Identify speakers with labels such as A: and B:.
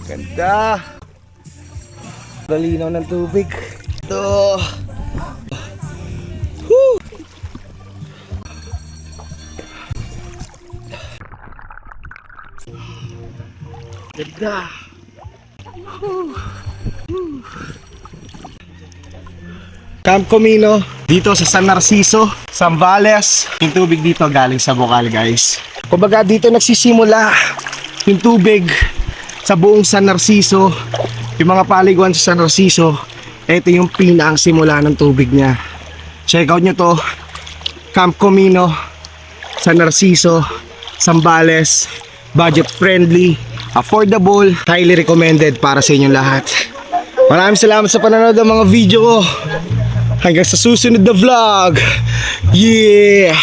A: Ganda. Malinaw ng tubig. Ito. Woo! Ganda. Camp Comino dito sa San Narciso, Zambales. Yung tubig dito galing sa bukal, guys. Kumbaga dito nagsisimula yung tubig sa buong San Narciso. Yung mga paliguan sa San Narciso, ito yung pinang simula ng tubig niya. Check out nyo to, Camp Comino, San Narciso, Zambales. Budget friendly, affordable, highly recommended para sa inyong lahat. Maraming salamat sa panonood ng mga video ko. Hanggang sa susunod na vlog. Yeah!